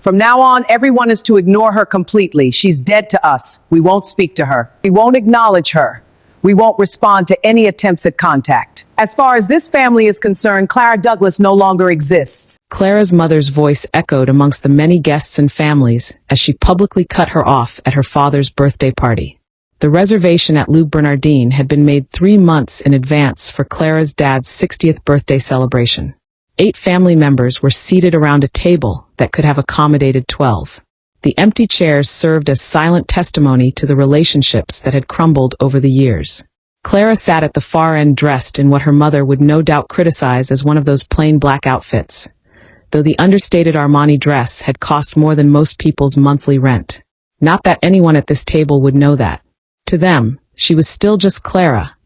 From now on, everyone is to ignore her completely. She's dead to us. We won't speak to her. We won't acknowledge her. We won't respond to any attempts at contact. As far as this family is concerned, Clara Douglas no longer exists. Clara's mother's voice echoed amongst the many guests and families as she publicly cut her off at her father's birthday party. The reservation at Lou Bernardine had been made 3 months in advance for Clara's dad's 60th birthday celebration. 8 family members were seated around a table that could have accommodated 12. The empty chairs served as silent testimony to the relationships that had crumbled over the years. Clara sat at the far end dressed in what her mother would no doubt criticize as one of those plain black outfits, though the understated Armani dress had cost more than most people's monthly rent. Not that anyone at this table would know that. To them, she was still just Clara,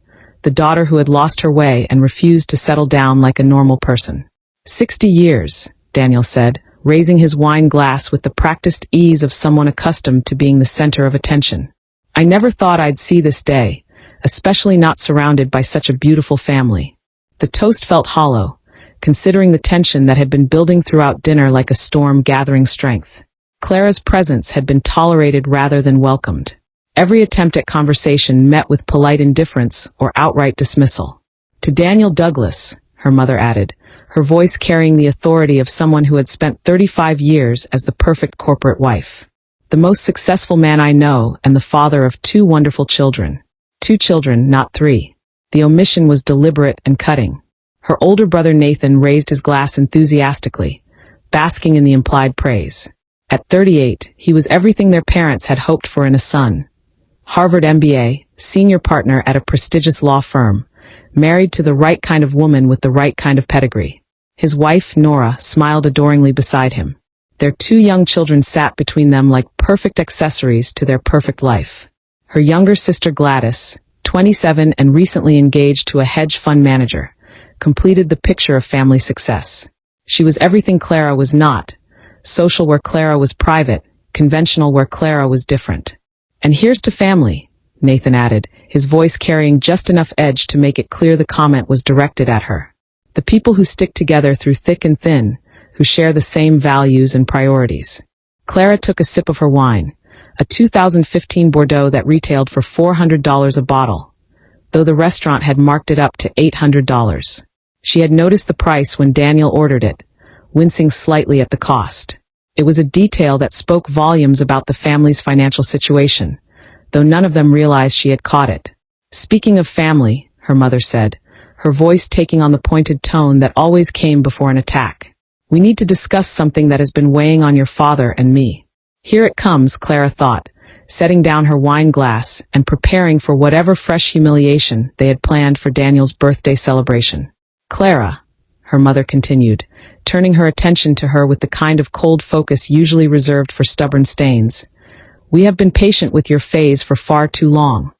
the daughter who had lost her way and refused to settle down like a normal person. 60 years, Daniel said, raising his wine glass with the practiced ease of someone accustomed to being the center of attention. I never thought I'd see this day, especially not surrounded by such a beautiful family. The toast felt hollow, considering the tension that had been building throughout dinner like a storm gathering strength. Clara's presence had been tolerated rather than welcomed. Every attempt at conversation met with polite indifference or outright dismissal. To Daniel Douglas, her mother added, her voice carrying the authority of someone who had spent 35 years as the perfect corporate wife. The most successful man I know and the father of 2 wonderful children. 2 children, not 3. The omission was deliberate and cutting. Her older brother Nathan raised his glass enthusiastically, basking in the implied praise. At 38, he was everything their parents had hoped for in a son. Harvard MBA, senior partner at a prestigious law firm, married to the right kind of woman with the right kind of pedigree. His wife, Nora, smiled adoringly beside him. Their 2 young children sat between them like perfect accessories to their perfect life. Her younger sister Gladys, 27 and recently engaged to a hedge fund manager, completed the picture of family success. She was everything Clara was not, social where Clara was private, conventional where Clara was different. And here's to family, Nathan added, his voice carrying just enough edge to make it clear the comment was directed at her. The people who stick together through thick and thin, who share the same values and priorities. Clara took a sip of her wine, a 2015 Bordeaux that retailed for $400 a bottle, though the restaurant had marked it up to $800. She had noticed the price when Daniel ordered it, wincing slightly at the cost. It was a detail that spoke volumes about the family's financial situation, though none of them realized she had caught it. Speaking of family, her mother said, her voice taking on the pointed tone that always came before an attack. We need to discuss something that has been weighing on your father and me. Here it comes, Clara thought, setting down her wine glass and preparing for whatever fresh humiliation they had planned for Daniel's birthday celebration. Clara, her mother continued, turning her attention to her with the kind of cold focus usually reserved for stubborn stains. We have been patient with your phase for far too long.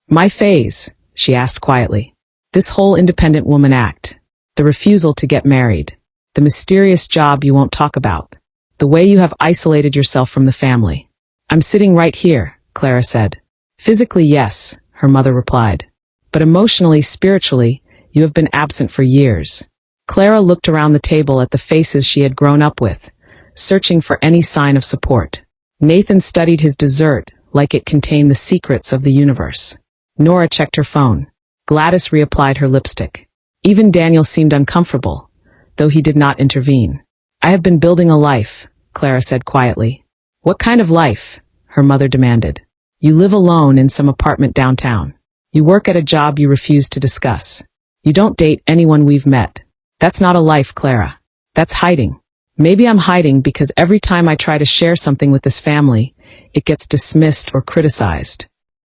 My phase? She asked quietly. This whole independent woman act. The refusal to get married. The mysterious job you won't talk about. The way you have isolated yourself from the family. I'm sitting right here, Clara said. Physically, yes, her mother replied. But emotionally, spiritually, you have been absent for years. Clara looked around the table at the faces she had grown up with, searching for any sign of support. Nathan studied his dessert like it contained the secrets of the universe. Nora checked her phone. Gladys reapplied her lipstick. Even Daniel seemed uncomfortable, though he did not intervene. I have been building a life, Clara said quietly. What kind of life? Her mother demanded. You live alone in some apartment downtown. You work at a job you refuse to discuss. You don't date anyone we've met. That's not a life, Clara. That's hiding. Maybe I'm hiding because every time I try to share something with this family, it gets dismissed or criticized.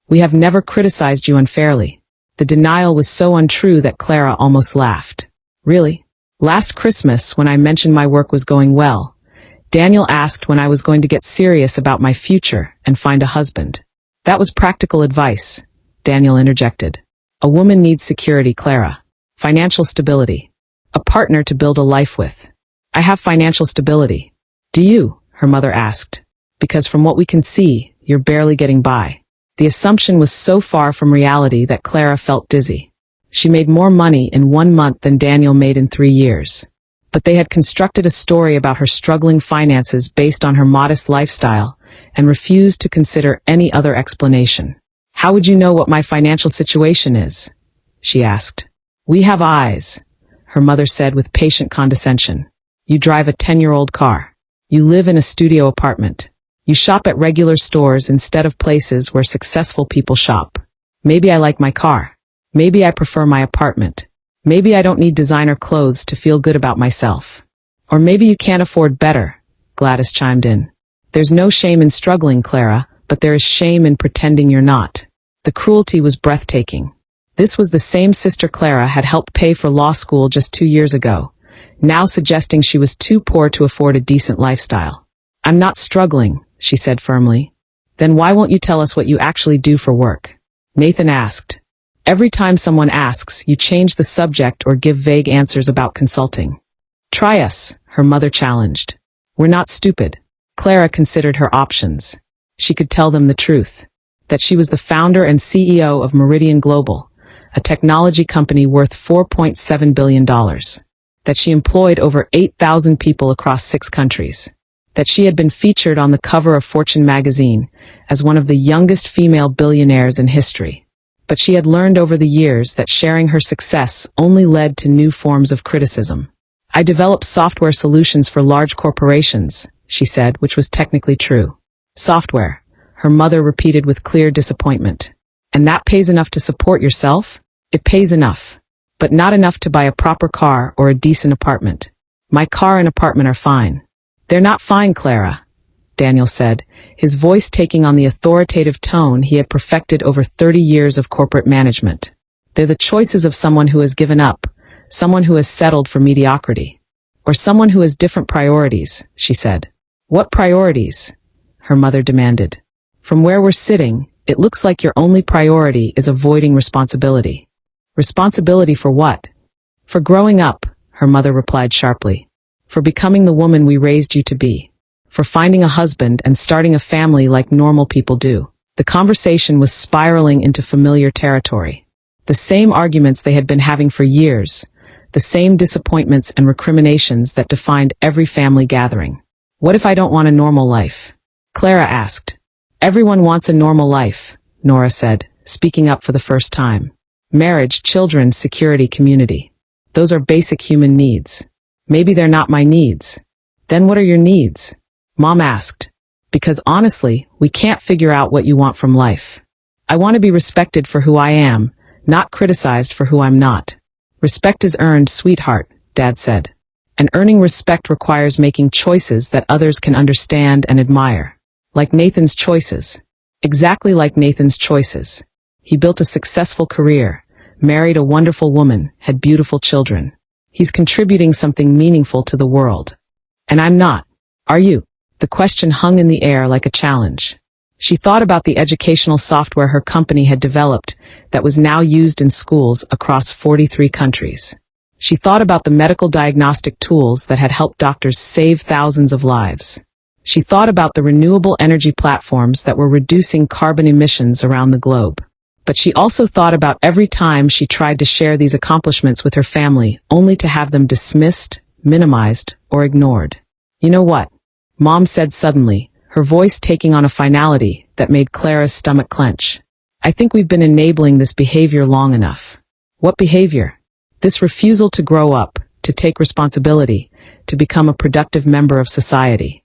We have never criticized you unfairly. The denial was so untrue that Clara almost laughed. Really? Last Christmas, when I mentioned my work was going well, Daniel asked when I was going to get serious about my future and find a husband. That was practical advice, Daniel interjected. A woman needs security, Clara. Financial stability. A partner to build a life with. I have financial stability. Do you? Her mother asked. Because from what we can see, you're barely getting by. The assumption was so far from reality that Clara felt dizzy. She made more money in 1 month than Daniel made in 3 years. but they had constructed a story about her struggling finances based on her modest lifestyle and refused to consider any other explanation. "How would you know what my financial situation is?" she asked. "We have eyes," her mother said with patient condescension. "You drive a 10-year-old car. You live in a studio apartment. You shop at regular stores instead of places where successful people shop. Maybe I like my car. Maybe I prefer my apartment. Maybe I don't need designer clothes to feel good about myself. Or maybe you can't afford better," Gladys chimed in. "There's no shame in struggling, Clara, but there is shame in pretending you're not." The cruelty was breathtaking. This was the same sister Clara had helped pay for law school just 2 years ago, now suggesting she was too poor to afford a decent lifestyle. "I'm not struggling," she said firmly. "Then why won't you tell us what you actually do for work?" Nathan asked. "Every time someone asks, you change the subject or give vague answers about consulting." "Try us," her mother challenged. "We're not stupid." Clara considered her options. She could tell them the truth, that she was the founder and CEO of Meridian Global, a technology company worth $4.7 billion, that she employed over 8,000 people across 6 countries, that she had been featured on the cover of Fortune magazine as one of the youngest female billionaires in history. But she had learned over the years that sharing her success only led to new forms of criticism. "I develop software solutions for large corporations," she said, which was technically true. "Software," her mother repeated with clear disappointment. "And that pays enough to support yourself?" "It pays enough, but not enough to buy a proper car or a decent apartment." "My car and apartment are fine." "They're not fine, Clara," Daniel said, his voice taking on the authoritative tone he had perfected over 30 years of corporate management. "They're the choices of someone who has given up, someone who has settled for mediocrity. Or someone who has different priorities," she said. "What priorities?" her mother demanded. "From where we're sitting, it looks like your only priority is avoiding responsibility." "Responsibility for what?" "For growing up," her mother replied sharply. "For becoming the woman we raised you to be. For finding a husband and starting a family like normal people do." The conversation was spiraling into familiar territory. The same arguments they had been having for years, the same disappointments and recriminations that defined every family gathering. "What if I don't want a normal life?" Clara asked. "Everyone wants a normal life," Nora said, speaking up for the first time. "Marriage, children, security, community. Those are basic human needs." "Maybe they're not my needs." "Then what are your needs?" Mom asked. "Because honestly, we can't figure out what you want from life." "I want to be respected for who I am, not criticized for who I'm not." "Respect is earned, sweetheart," Dad said. "And earning respect requires making choices that others can understand and admire. Like Nathan's choices. Exactly like Nathan's choices. He built a successful career, married a wonderful woman, had beautiful children. He's contributing something meaningful to the world. And I'm not. Are you?" The question hung in the air like a challenge. She thought about the educational software her company had developed that was now used in schools across 43 countries. She thought about the medical diagnostic tools that had helped doctors save thousands of lives. She thought about the renewable energy platforms that were reducing carbon emissions around the globe. But she also thought about every time she tried to share these accomplishments with her family, only to have them dismissed, minimized, or ignored. "You know what?" Mom said suddenly, her voice taking on a finality that made Clara's stomach clench. "I think we've been enabling this behavior long enough." "What behavior?" "This refusal to grow up, to take responsibility, to become a productive member of society."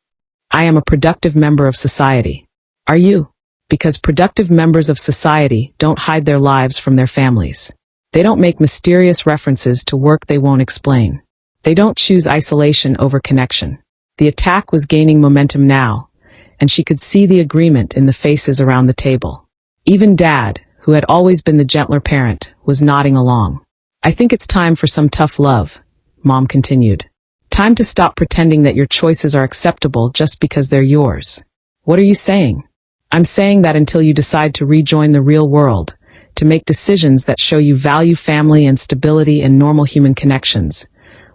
"I am a productive member of society." "Are you?" Because productive members of society don't hide their lives from their families. They don't make mysterious references to work they won't explain. They don't choose isolation over connection. The attack was gaining momentum now, and she could see the agreement in the faces around the table. Even Dad, who had always been the gentler parent, was nodding along. "I think it's time for some tough love," Mom continued. "Time to stop pretending that your choices are acceptable just because they're yours." "What are you saying?" "I'm saying that until you decide to rejoin the real world, to make decisions that show you value family and stability and normal human connections,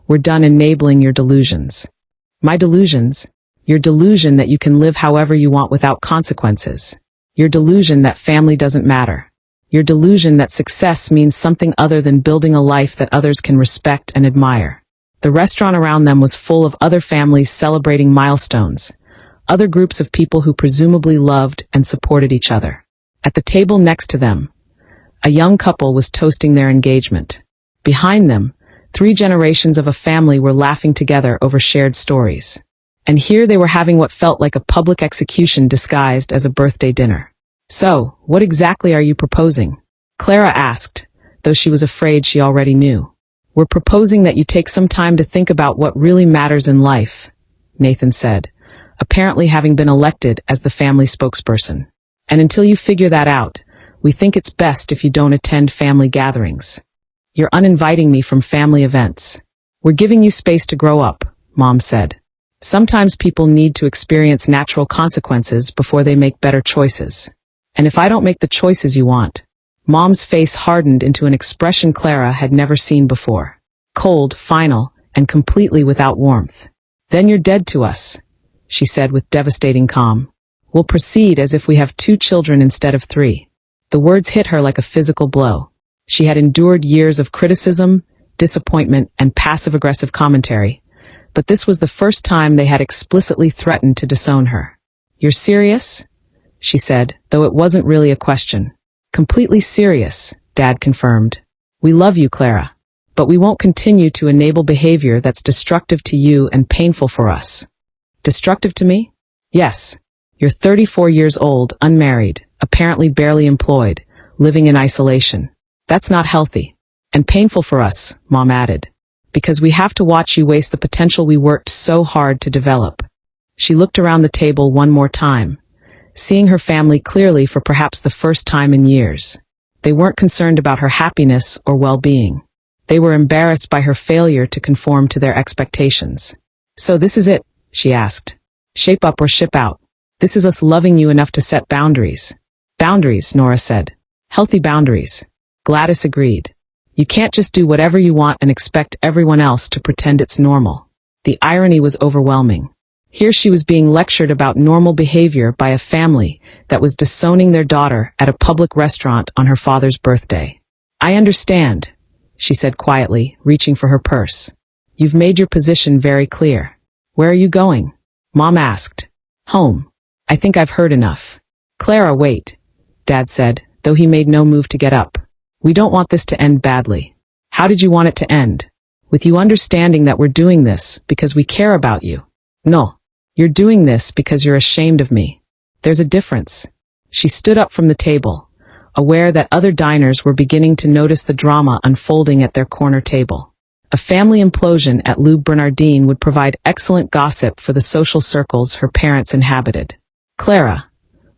we're done enabling your delusions." "My delusions?" "Your delusion that you can live however you want without consequences. Your delusion that family doesn't matter. Your delusion that success means something other than building a life that others can respect and admire." The restaurant around them was full of other families celebrating milestones, other groups of people who presumably loved and supported each other. At the table next to them, a young couple was toasting their engagement. Behind them, 3 generations of a family were laughing together over shared stories. And here they were having what felt like a public execution disguised as a birthday dinner. "So, what exactly are you proposing?" Clara asked, though she was afraid she already knew. "We're proposing that you take some time to think about what really matters in life," Nathan said, apparently having been elected as the family spokesperson. "And until you figure that out, we think it's best if you don't attend family gatherings. You're uninviting me from family events. We're giving you space to grow up," Mom said. "Sometimes people need to experience natural consequences before they make better choices. And if I don't make the choices you want..." Mom's face hardened into an expression Clara had never seen before. Cold, final, and completely without warmth. "Then you're dead to us," she said with devastating calm. "We'll proceed as if we have 2 children instead of 3. The words hit her like a physical blow. She had endured years of criticism, disappointment, and passive-aggressive commentary, but this was the first time they had explicitly threatened to disown her. "You're serious?" she said, though it wasn't really a question. "Completely serious," Dad confirmed. "We love you, Clara, but we won't continue to enable behavior that's destructive to you and painful for us." "Destructive to me?" "Yes. You're 34 years old, unmarried, apparently barely employed, living in isolation. That's not healthy. And painful for us," Mom added, "because we have to watch you waste the potential we worked so hard to develop." She looked around the table one more time, seeing her family clearly for perhaps the first time in years. They weren't concerned about her happiness or well-being. They were embarrassed by her failure to conform to their expectations. "So this is it?" she asked. "Shape up or ship out. This is us loving you enough to set boundaries." "Boundaries," Nora said. "Healthy boundaries." Gladys agreed. "You can't just do whatever you want and expect everyone else to pretend it's normal." The irony was overwhelming. Here she was being lectured about normal behavior by a family that was disowning their daughter at a public restaurant on her father's birthday. "I understand," she said quietly, reaching for her purse. "You've made your position very clear. Where are you going?" Mom asked. "Home. I think I've heard enough." "Clara, wait," Dad said, though he made no move to get up. "We don't want this to end badly." "How did you want it to end?" "With you understanding that we're doing this because we care about you." "No. You're doing this because you're ashamed of me. There's a difference." She stood up from the table, aware that other diners were beginning to notice the drama unfolding at their corner table. A family implosion at Lou Bernardine would provide excellent gossip for the social circles her parents inhabited. "Clara,"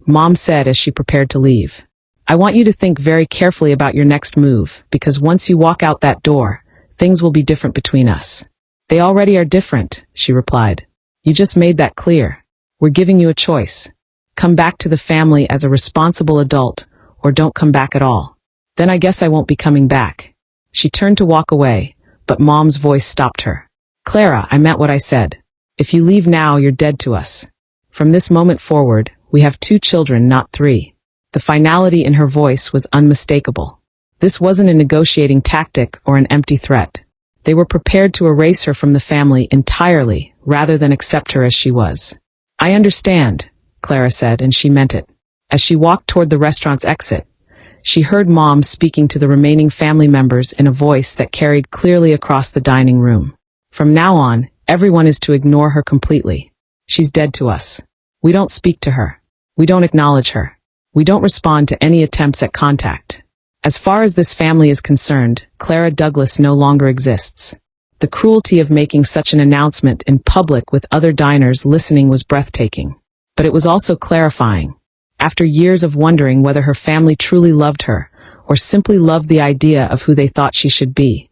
Mom said as she prepared to leave, "I want you to think very carefully about your next move, because once you walk out that door, things will be different between us." "They already are different," she replied. "You just made that clear. We're giving you a choice. Come back to the family as a responsible adult, or don't come back at all." "Then I guess I won't be coming back." She turned to walk away, but Mom's voice stopped her. "Clara, I meant what I said. If you leave now, you're dead to us. From this moment forward, we have 2 children, not 3. The finality in her voice was unmistakable. This wasn't a negotiating tactic or an empty threat. They were prepared to erase her from the family entirely, rather than accept her as she was. "I understand," Clara said, and she meant it. As she walked toward the restaurant's exit, she heard Mom speaking to the remaining family members in a voice that carried clearly across the dining room. "From now on, everyone is to ignore her completely. She's dead to us. We don't speak to her. We don't acknowledge her. We don't respond to any attempts at contact. As far as this family is concerned, Clara Douglas no longer exists." The cruelty of making such an announcement in public with other diners listening was breathtaking. But it was also clarifying. After years of wondering whether her family truly loved her, or simply loved the idea of who they thought she should be,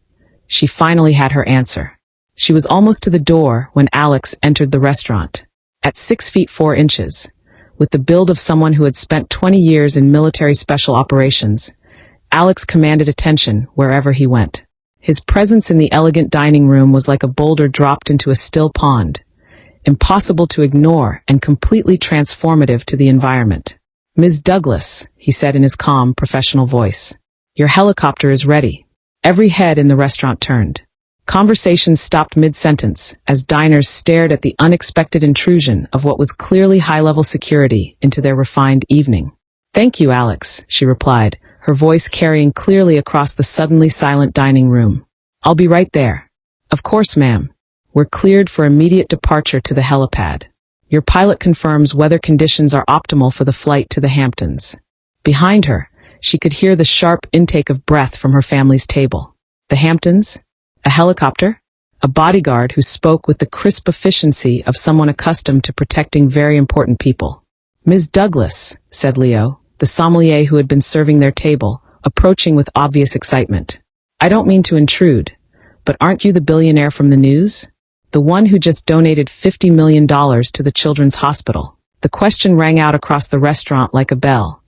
she finally had her answer. She was almost to the door when Alex entered the restaurant. At 6 feet 4 inches, with the build of someone who had spent 20 years in military special operations, Alex commanded attention wherever he went. His presence in the elegant dining room was like a boulder dropped into a still pond, impossible to ignore and completely transformative to the environment. "Ms. Douglas," he said in his calm, professional voice, "your helicopter is ready." Every head in the restaurant turned. Conversations stopped mid-sentence as diners stared at the unexpected intrusion of what was clearly high-level security into their refined evening. "Thank you, Alex," she replied, her voice carrying clearly across the suddenly silent dining room. "I'll be right there." "Of course, ma'am." "We're cleared for immediate departure to the helipad. Your pilot confirms weather conditions are optimal for the flight to the Hamptons." Behind her, she could hear the sharp intake of breath from her family's table. The Hamptons? A helicopter? A bodyguard who spoke with the crisp efficiency of someone accustomed to protecting very important people. "Ms. Douglas," said Leo, the sommelier who had been serving their table, approaching with obvious excitement. "I don't mean to intrude, but aren't you the billionaire from the news? The one who just donated $50 million to the children's hospital?" The question rang out across the restaurant like a bell,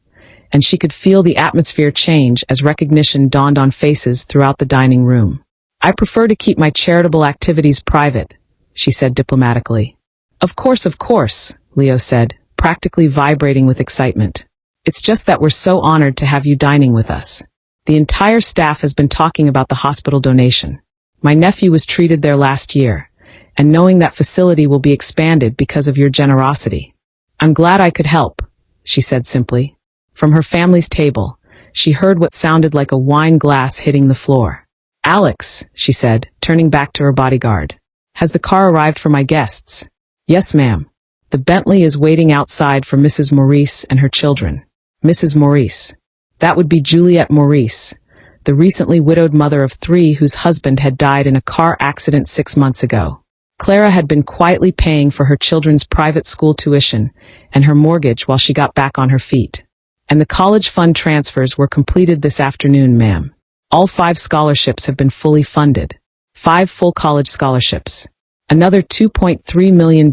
and she could feel the atmosphere change as recognition dawned on faces throughout the dining room. "I prefer to keep my charitable activities private," she said diplomatically. Of course," Leo said, practically vibrating with excitement. "It's just that we're so honored to have you dining with us. The entire staff has been talking about the hospital donation. My nephew was treated there last year, and knowing that facility will be expanded because of your generosity. I'm glad I could help," she said simply. From her family's table, she heard what sounded like a wine glass hitting the floor. "Alex," she said, turning back to her bodyguard. "Has the car arrived for my guests?" "Yes, ma'am. The Bentley is waiting outside for Mrs. Maurice and her children." "Mrs. Maurice?" That would be Juliette Maurice, the recently widowed mother of 3 whose husband had died in a car accident 6 months ago. Clara had been quietly paying for her children's private school tuition and her mortgage while she got back on her feet. "And the college fund transfers were completed this afternoon, ma'am. All 5 scholarships have been fully funded. 5 full college scholarships. Another $2.3 million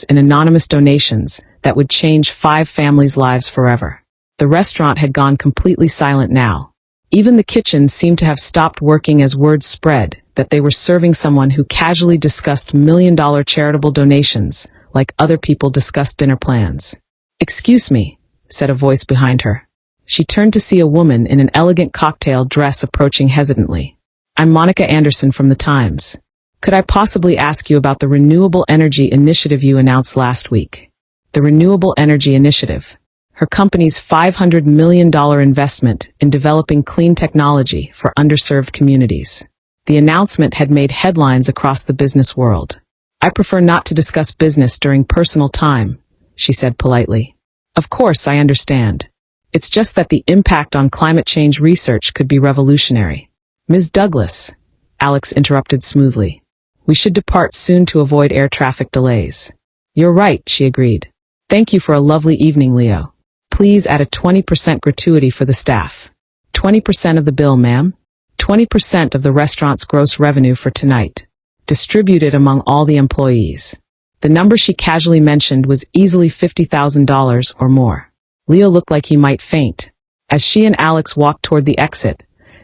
in anonymous donations that would change 5 families' lives forever." The restaurant had gone completely silent now. Even the kitchen seemed to have stopped working as word spread that they were serving someone who casually discussed million-dollar charitable donations like other people discussed dinner plans. "Excuse me," said a voice behind her. She turned to see a woman in an elegant cocktail dress approaching hesitantly. "I'm Monica Anderson from the Times. Could I possibly ask you about the Renewable Energy Initiative you announced last week?" The Renewable Energy Initiative. Her company's $500 million investment in developing clean technology for underserved communities. The announcement had made headlines across the business world. "I prefer not to discuss business during personal time," she said politely. "Of course, I understand. It's just that the impact on climate change research could be revolutionary." "Ms. Douglas," Alex interrupted smoothly. "We should depart soon to avoid air traffic delays." "You're right," she agreed. "Thank you for a lovely evening, Leo. Please add a 20% gratuity for the staff." 20% of the bill, ma'am? 20% of the restaurant's gross revenue for tonight. Distributed among all the employees. The number she casually mentioned was easily $50,000 or more. Leo looked like he might faint. As she and Alex walked toward the exit,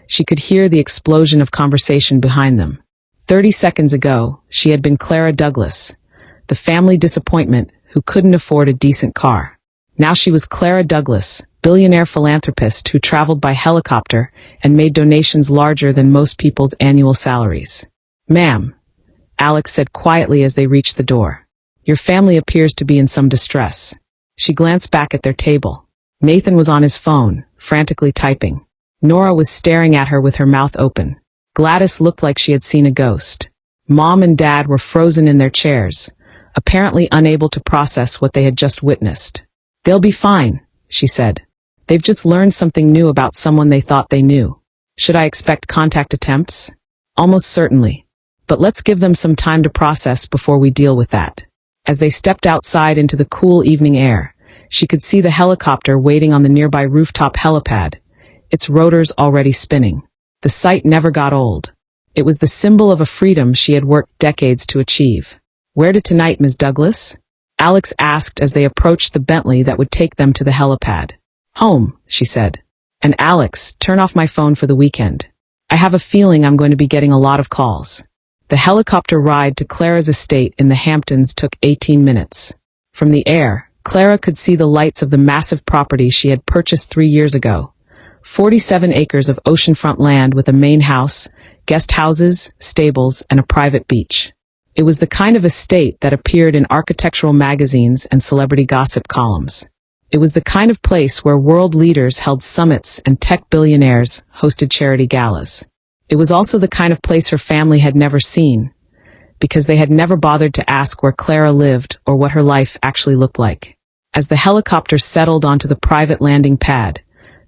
she could hear the explosion of conversation behind them. 30 seconds ago, she had been Clara Douglas, the family disappointment who couldn't afford a decent car. Now she was Clara Douglas, billionaire philanthropist who traveled by helicopter and made donations larger than most people's annual salaries. "Ma'am," Alex said quietly as they reached the door. "Your family appears to be in some distress." She glanced back at their table. Nathan was on his phone, frantically typing. Nora was staring at her with her mouth open. Gladys looked like she had seen a ghost. Mom and Dad were frozen in their chairs, apparently unable to process what they had just witnessed. "They'll be fine," she said. "They've just learned something new about someone they thought they knew. Should I expect contact attempts?" "Almost certainly. But let's give them some time to process before we deal with that." As they stepped outside into the cool evening air, she could see the helicopter waiting on the nearby rooftop helipad, its rotors already spinning. The sight never got old. It was the symbol of a freedom she had worked decades to achieve. "Where to tonight, Ms. Douglas?" Alex asked as they approached the Bentley that would take them to the helipad. "Home," she said. "And Alex, turn off my phone for the weekend. I have a feeling I'm going to be getting a lot of calls." The helicopter ride to Clara's estate in the Hamptons took 18 minutes. From the air, Clara could see the lights of the massive property she had purchased 3 years ago. 47 acres of oceanfront land with a main house, guest houses, stables, and a private beach. It was the kind of estate that appeared in architectural magazines and celebrity gossip columns. It was the kind of place where world leaders held summits and tech billionaires hosted charity galas. It was also the kind of place her family had never seen, because they had never bothered to ask where Clara lived or what her life actually looked like. As the helicopter settled onto the private landing pad,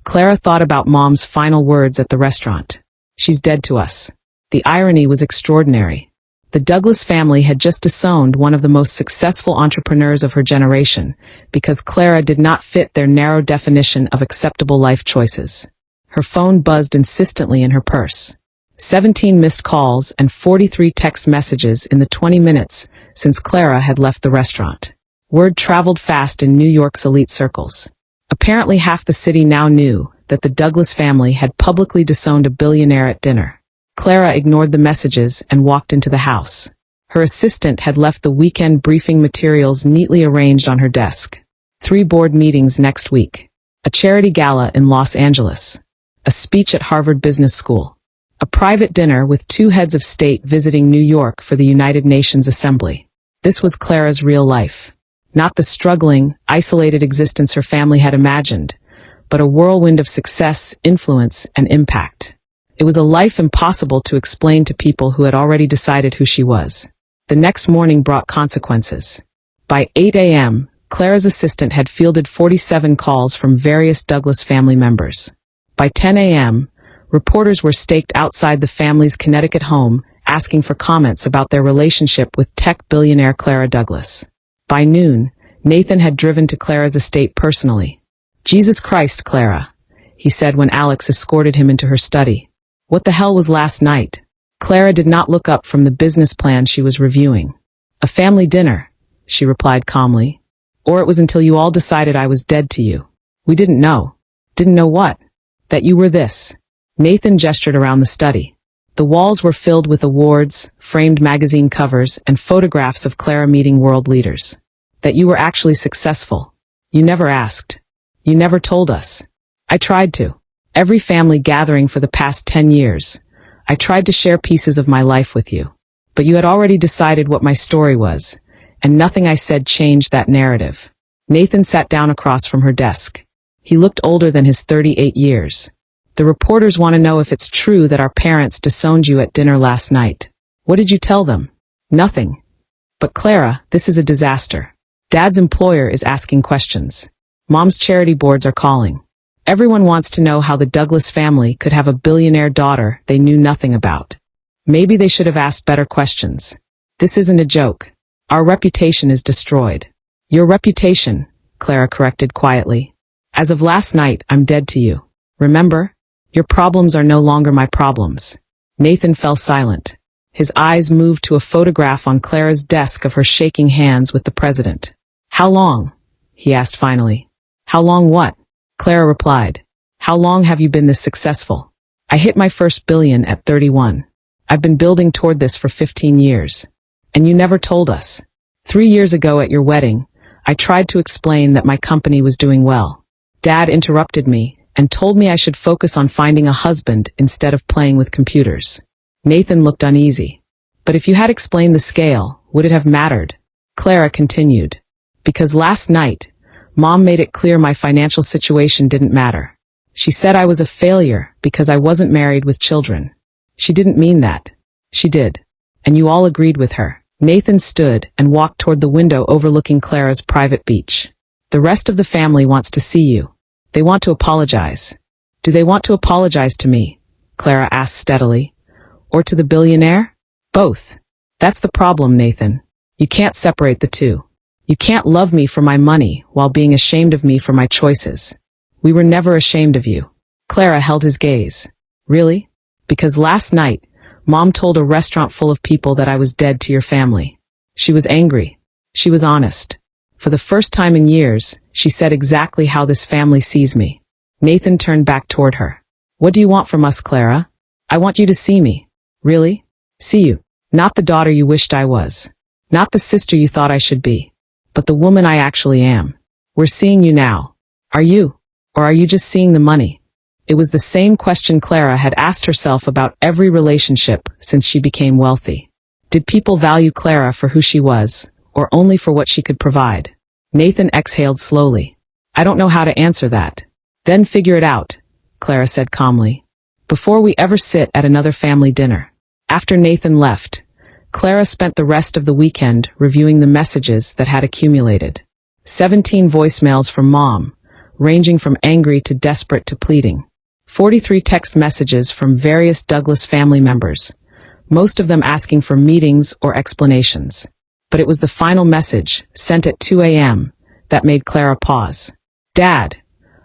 Clara thought about Mom's final words at the restaurant. "She's dead to us." The irony was extraordinary. The Douglas family had just disowned one of the most successful entrepreneurs of her generation because Clara did not fit their narrow definition of acceptable life choices. Her phone buzzed insistently in her purse. 17 missed calls and 43 text messages in the 20 minutes since Clara had left the restaurant. Word traveled fast in New York's elite circles. Apparently half the city now knew that the Douglas family had publicly disowned a billionaire at dinner. Clara ignored the messages and walked into the house. Her assistant had left the weekend briefing materials neatly arranged on her desk. 3 board meetings next week. A charity gala in Los Angeles. A speech at Harvard Business School. A private dinner with 2 heads of state visiting New York for the United Nations Assembly. This was Clara's real life. Not the struggling, isolated existence her family had imagined, but a whirlwind of success, influence, and impact. It was a life impossible to explain to people who had already decided who she was. The next morning brought consequences. By 8 a.m., Clara's assistant had fielded 47 calls from various Douglas family members. By 10 a.m., reporters were staked outside the family's Connecticut home, asking for comments about their relationship with tech billionaire Clara Douglas. By noon, Nathan had driven to Clara's estate personally. "Jesus Christ, Clara," he said when Alex escorted him into her study. "What the hell was last night?" Clara did not look up from the business plan she was reviewing. "A family dinner," she replied calmly. "Or it was until you all decided I was dead to you. We didn't know." "Didn't know what?" "That you were this." Nathan gestured around the study. The walls were filled with awards, framed magazine covers, and photographs of Clara meeting world leaders. "That you were actually successful. You never asked. You never told us." "I tried to. Every family gathering for the past 10 years. I tried to share pieces of my life with you. But you had already decided what my story was, and nothing I said changed that narrative." Nathan sat down across from her desk. He looked older than his 38 years. "The reporters want to know if it's true that our parents disowned you at dinner last night. What did you tell them?" "Nothing." "But Clara, this is a disaster. Dad's employer is asking questions. Mom's charity boards are calling. Everyone wants to know how the Douglas family could have a billionaire daughter they knew nothing about. Maybe they should have asked better questions. This isn't a joke. Our reputation is destroyed." "Your reputation," Clara corrected quietly. "As of last night, I'm dead to you. Remember? Your problems are no longer my problems." Nathan fell silent. His eyes moved to a photograph on Clara's desk of her shaking hands with the president. "How long?" he asked finally. "How long what?" Clara replied. "How long have you been this successful?" "I hit my first billion at 31. I've been building toward this for 15 years. And you never told us. 3 years ago at your wedding, I tried to explain that my company was doing well. Dad interrupted me and told me I should focus on finding a husband instead of playing with computers." Nathan looked uneasy. "But if you had explained the scale, would it have mattered?" Clara continued. "Because last night, Mom made it clear my financial situation didn't matter. She said I was a failure because I wasn't married with children. She didn't mean that. She did. And you all agreed with her." Nathan stood and walked toward the window overlooking Clara's private beach. "The rest of the family wants to see you. They want to apologize." "Do they want to apologize to me?" Clara asked steadily. "Or to the billionaire?" "Both. That's the problem, Nathan. You can't separate the two. You can't love me for my money while being ashamed of me for my choices. We were never ashamed of you." Clara held his gaze. "Really? Because last night, Mom told a restaurant full of people that I was dead to your family. She was angry. She was honest. For the first time in years, she said exactly how this family sees me." Nathan turned back toward her. "What do you want from us, Clara?" "I want you to see me." "Really?" "See you. Not the daughter you wished I was. Not the sister you thought I should be. But the woman I actually am. We're seeing you now. Are you? Or are you just seeing the money?" It was the same question Clara had asked herself about every relationship since she became wealthy. Did people value Clara for who she was, or only for what she could provide? Nathan exhaled slowly. I don't know how to answer that. Then figure it out, Clara said calmly. Before we ever sit at another family dinner. After Nathan left, Clara spent the rest of the weekend reviewing the messages that had accumulated. 17 voicemails from Mom, ranging from angry to desperate to pleading. 43 text messages from various Douglas family members, most of them asking for meetings or explanations. But it was the final message, sent at 2 a.m., that made Clara pause. Dad,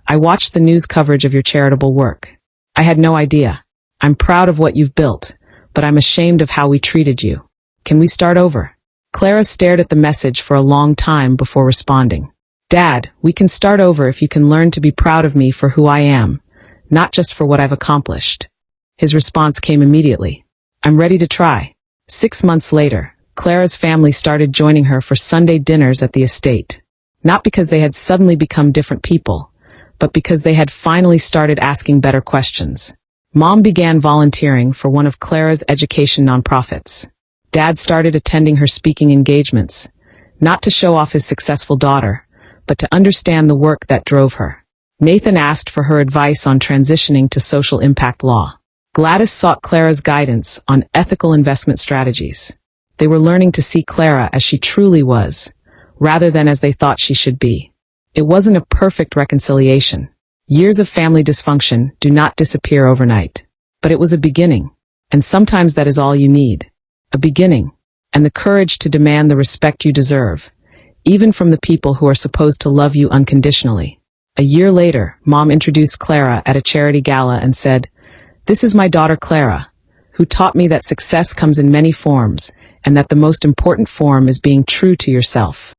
I watched the news coverage of your charitable work. I had no idea. I'm proud of what you've built, but I'm ashamed of how we treated you. Can we start over? Clara stared at the message for a long time before responding. Dad, we can start over if you can learn to be proud of me for who I am, not just for what I've accomplished. His response came immediately. I'm ready to try. 6 months later, Clara's family started joining her for Sunday dinners at the estate. Not because they had suddenly become different people, but because they had finally started asking better questions. Mom began volunteering for one of Clara's education nonprofits. Dad started attending her speaking engagements, not to show off his successful daughter, but to understand the work that drove her. Nathan asked for her advice on transitioning to social impact law. Gladys sought Clara's guidance on ethical investment strategies. They were learning to see Clara as she truly was, rather than as they thought she should be. It wasn't a perfect reconciliation. Years of family dysfunction do not disappear overnight. But it was a beginning, and sometimes that is all you need. A beginning, and the courage to demand the respect you deserve, even from the people who are supposed to love you unconditionally. A year later, Mom introduced Clara at a charity gala and said, "This is my daughter Clara, who taught me that success comes in many forms, and that the most important form is being true to yourself."